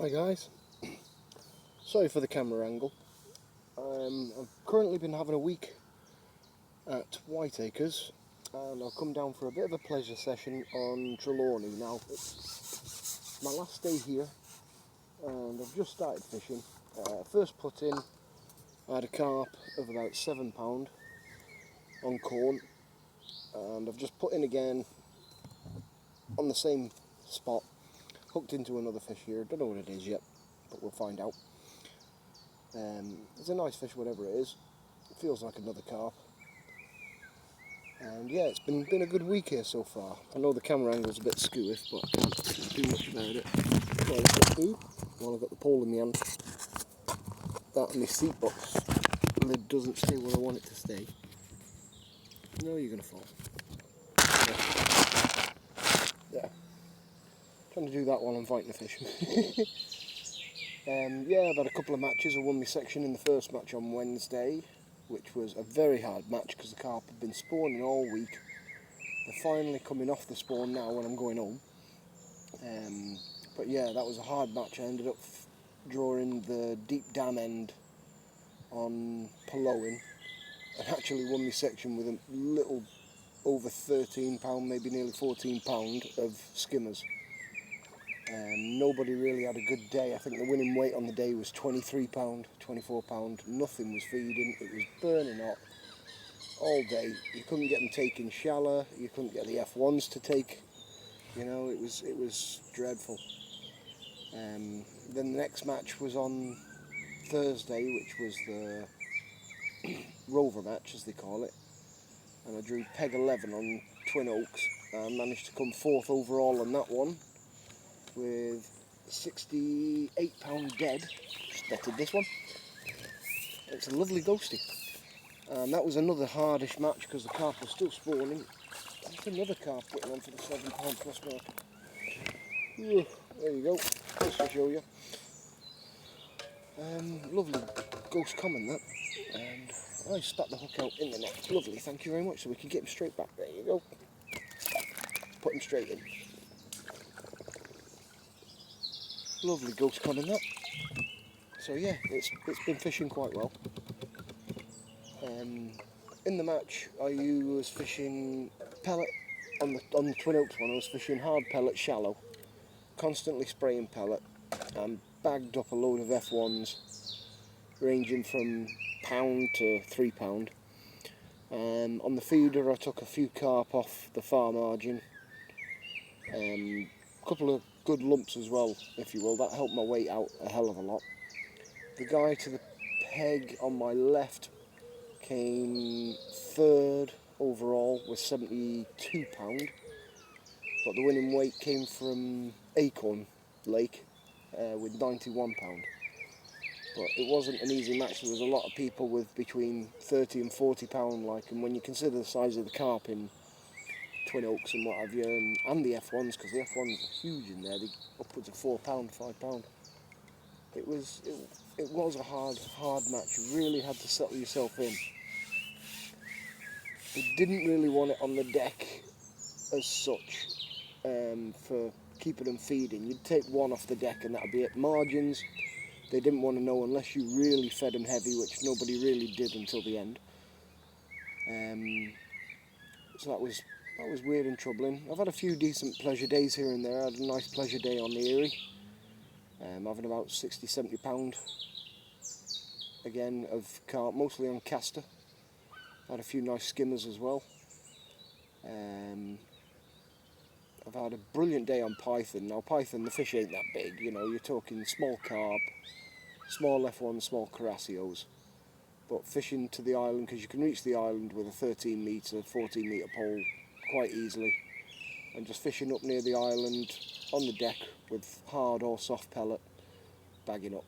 Hi guys, sorry for the camera angle. I've currently been having a week at Whiteacres and I've come down for a bit of a pleasure session on Trelawney. Now it's my last day here and I've just started fishing. First put in, I had a carp of about £7 on corn, and I've just put in again on the same spot, hooked into another fish here. Don't know what it is yet, but we'll find out. It's a nice fish, whatever it is. It feels like another carp. And yeah, it's been a good week here so far. I know the camera angle's a bit skewish, but I can't do much about it. While I've got food, while I've got the pole in my hand, that and my seat box lid doesn't stay where I want it to stay. No, you're going to fall. Yeah. Trying to do that while I'm fighting the fish. Yeah, I've had a couple of matches. I won my section in the first match on Wednesday, which was a very hard match because the carp had been spawning all week. They're finally coming off the spawn now when I'm going home. But yeah, that was a hard match. I ended up drawing the deep dam end on Pallowing and actually won my section with a little over £13, maybe nearly £14 of skimmers. Nobody really had a good day. I think the winning weight on the day was £23, £24. Nothing was feeding. It was burning hot all day. You couldn't get them taking shallow. You couldn't get the F1s to take. You know, it was dreadful. Then the next match was on Thursday, which was the rover match, as they call it. And I drew peg 11 on Twin Oaks and managed to come fourth overall on that one with £68 dead. Just betted this one. It's a lovely ghosty. And that was another hardish match because the carp was still spawning. That's another carp getting on for the £7 plus mark. Ooh, there you go. Just to show you. Lovely ghost common that. And I spat the hook out in the net. Lovely, thank you very much. So we can get him straight back. There you go. Put him straight in. Lovely ghost common that. So yeah, it's been fishing quite well. In the match, I was fishing pellet on the Twin Oaks one. I was fishing hard pellet shallow, constantly spraying pellet, and bagged up a load of F1s, ranging from £1 to £3. On the feeder, I took a few carp off the far margin. A couple of good lumps as well, if you will. That helped my weight out a hell of a lot. The guy to the peg on my left came third overall with £72, but the winning weight came from Acorn Lake with £91. But it wasn't an easy match. There was a lot of people with between £30 and £40 like, and when you consider the size of the carp in Twin Oaks and what have you, and the F1s, because the F1s are huge in there, they're upwards of £4, £5. It was a hard match. You really had to settle yourself in. They didn't really want it on the deck as such for keeping them feeding. You'd take one off the deck and that'd be it. Margins, they didn't want to know unless you really fed them heavy, which nobody really did until the end. So that was weird and troubling. I've had a few decent pleasure days here and there. I had a nice pleasure day on the Erie, having about £60, £70 again of carp, mostly on caster. Had a few nice skimmers as well. I've had a brilliant day on python. Now python, the fish ain't that big, you know, you're talking small carp, small F1, small carassios. But fishing to the island, because you can reach the island with a 13 metre, 14 metre pole quite easily. And just fishing up near the island on the deck with hard or soft pellet, bagging up.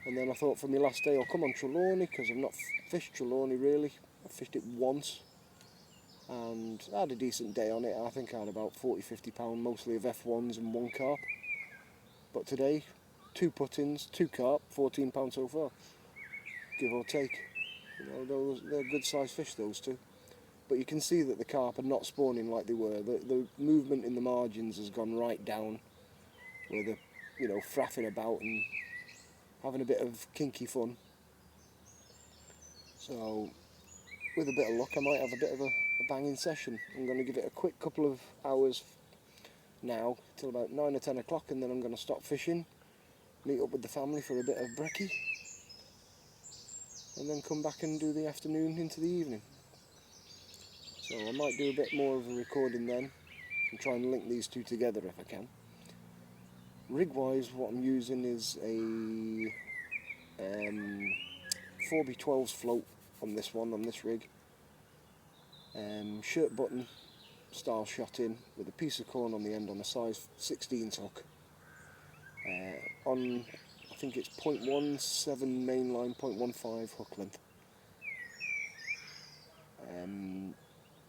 And then I thought for my last day I'll come on Trelawney, because I've not fished Trelawney really. I fished it once and I had a decent day on it. I think I had about £40, £50, mostly of F1s and one carp. But today, 2 puttings, 2 carp, £14 so far, give or take. You know, they're good sized fish, those two. But you can see that the carp are not spawning like they were. The movement in the margins has gone right down, where the you know, fraffing about and having a bit of kinky fun. So with a bit of luck I might have a bit of a banging session. I'm going to give it a quick couple of hours now till about 9 or 10 o'clock, and then I'm going to stop fishing, meet up with the family for a bit of brekkie, and then come back and do the afternoon into the evening. So I might do a bit more of a recording then and try and link these two together if I can. Rig wise, what I'm using is a 4x12s float on this one, on this rig. Shirt button style shot in with a piece of corn on the end on a size 16 hook. On, I think it's 0.17 mainline, 0.15 hook length.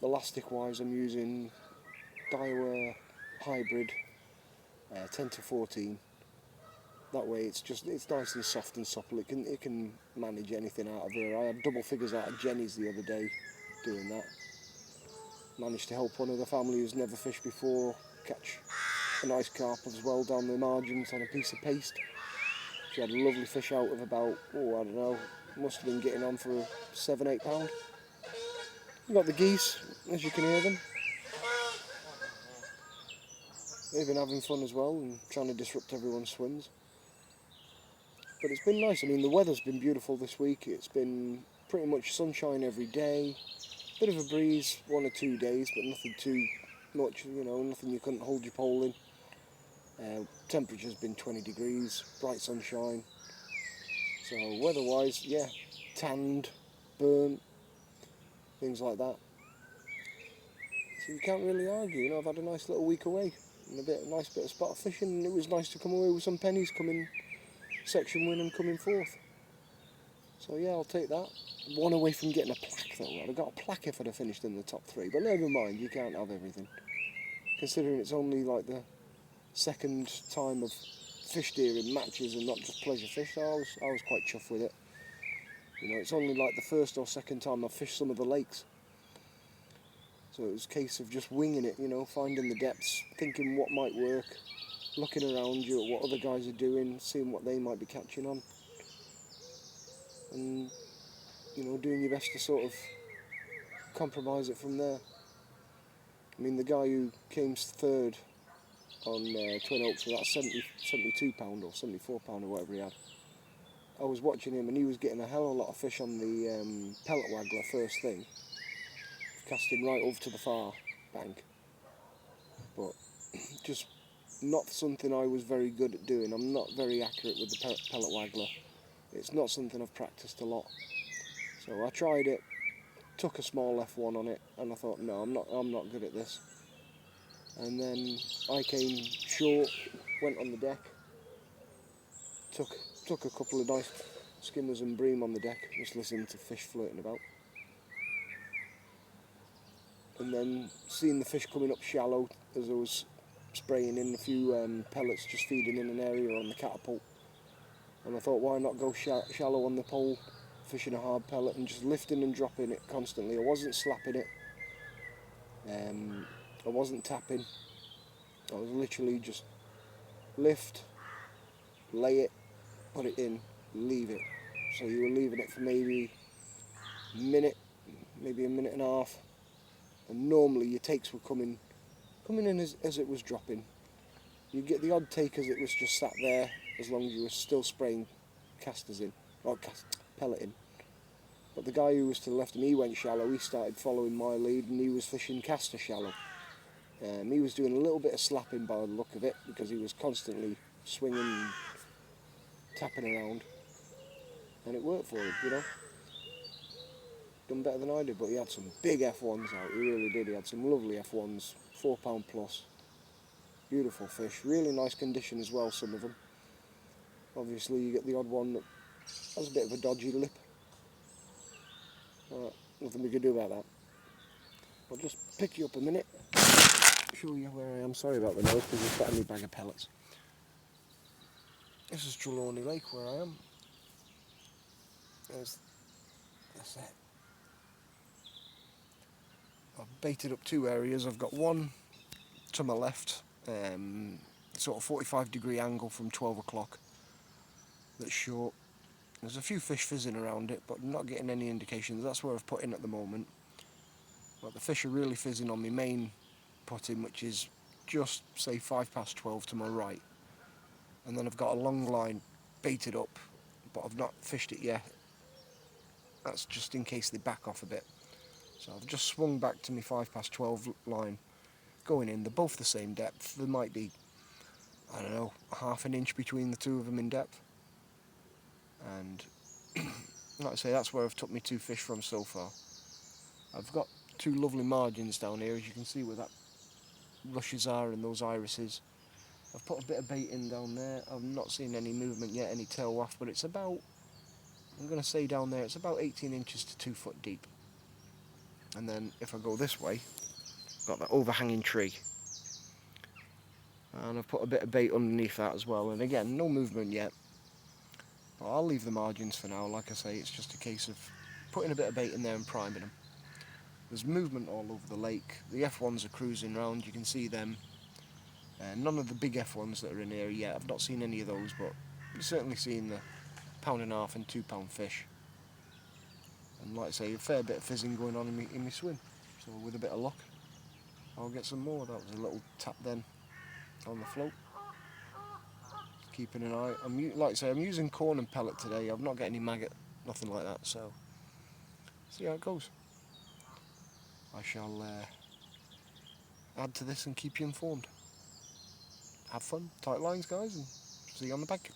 Elastic wise, I'm using Daiwa hybrid 10 to 14. That way it's nice and soft and supple. It can manage anything out of here. I had double figures out of Jenny's the other day doing that. Managed to help one of the family who's never fished before catch a nice carp as well down the margins on a piece of paste. She had a lovely fish out of about, I don't know, must have been getting on for 7-8 pound. We've got the geese, as you can hear them. They've been having fun as well and trying to disrupt everyone's swims. But it's been nice. I mean, the weather's been beautiful this week. It's been pretty much sunshine every day. Bit of a breeze 1 or 2 days, but nothing too much, you know, nothing you couldn't hold your pole in. Temperature's been 20 degrees, bright sunshine. So weather-wise, yeah, tanned, burnt, things like that. So you can't really argue, you know. I've had a nice little week away and a nice bit of spot fishing, and it was nice to come away with some pennies, coming section win and coming fourth. So yeah, I'll take that. One away from getting a plaque though. I'd have got a plaque if I'd have finished in the top 3, but never mind, you can't have everything. Considering it's only like the second time I've fished here in matches and not just pleasure fish, so I was quite chuffed with it. You know, it's only like the first or second time I've fished some of the lakes. So it was a case of just winging it, you know, finding the depths, thinking what might work, looking around you at what other guys are doing, seeing what they might be catching on. And, you know, doing your best to sort of compromise it from there. I mean, the guy who came third on Twin Oaks with that 72 pound or 74 pound or whatever he had, I was watching him and he was getting a hell of a lot of fish on the pellet waggler first thing, casting right over to the far bank, but just not something I was very good at doing. I'm not very accurate with the pellet waggler. It's not something I've practiced a lot. So I tried it, took a small F1 on it, and I thought, no, I'm not good at this. And then I came short, went on the deck, took a couple of nice skimmers and bream on the deck, just listening to fish floating about. And then seeing the fish coming up shallow as I was spraying in a few pellets, just feeding in an area on the catapult. And I thought, why not go shallow on the pole, fishing a hard pellet and just lifting and dropping it constantly. I wasn't slapping it, I wasn't tapping, I was literally just lift, lay it, put it in, leave it. So you were leaving it for maybe a minute, maybe a minute and a half, and normally your takes were coming in as it was dropping. You'd get the odd take as it was just sat there, as long as you were still spraying casters in, or pellet in. But the guy who was to the left of me, he went shallow, he started following my lead and he was fishing caster shallow. He was doing a little bit of slapping by the look of it, because he was constantly swinging and tapping around, and it worked for him, you know. Done better than I did, but he had some big F1s out, he really did. He had some lovely F1s, 4 pound plus, beautiful fish, really nice condition as well, some of them. Obviously you get the odd one that has a bit of a dodgy lip. Nothing we could do about that. I'll just pick you up a minute, show you where I am. Sorry about the noise, because we've got a new bag of pellets. This is Trelawney Lake where I am. That's it. I've baited up 2 areas. I've got one to my left, sort of 45-degree angle from 12 o'clock that's short. There's a few fish fizzing around it, but I'm not getting any indications. That's where I've put in at the moment. But the fish are really fizzing on my main put-in, which is just, say, 12 to my right. And then I've got a long line baited up, but I've not fished it yet. That's just in case they back off a bit. So I've just swung back to my 12 line, going in. They're both the same depth. There might be, I don't know, half an inch between the two of them in depth. And like I say, that's where I've took my 2 fish from so far. I've got 2 lovely margins down here, as you can see where that rushes are and those irises. I've put a bit of bait in down there. I've not seen any movement yet, any tail waft, but it's about, I'm going to say down there, it's about 18 inches to 2 foot deep. And then if I go this way, I've got that overhanging tree. And I've put a bit of bait underneath that as well. And again, no movement yet. But I'll leave the margins for now. Like I say, it's just a case of putting a bit of bait in there and priming them. There's movement all over the lake. The F1s are cruising around, you can see them. None of the big F1s that are in here yet. I've not seen any of those, but I've certainly seen the £1.5 and £2 fish. And like I say, a fair bit of fizzing going on in my swim. So with a bit of luck, I'll get some more. That was a little tap then on the float. Keeping an eye. Like I say, I'm using corn and pellet today. I've not got any maggot, nothing like that. So see how it goes. I shall add to this and keep you informed. Have fun, tight lines, guys, and see you on the bank.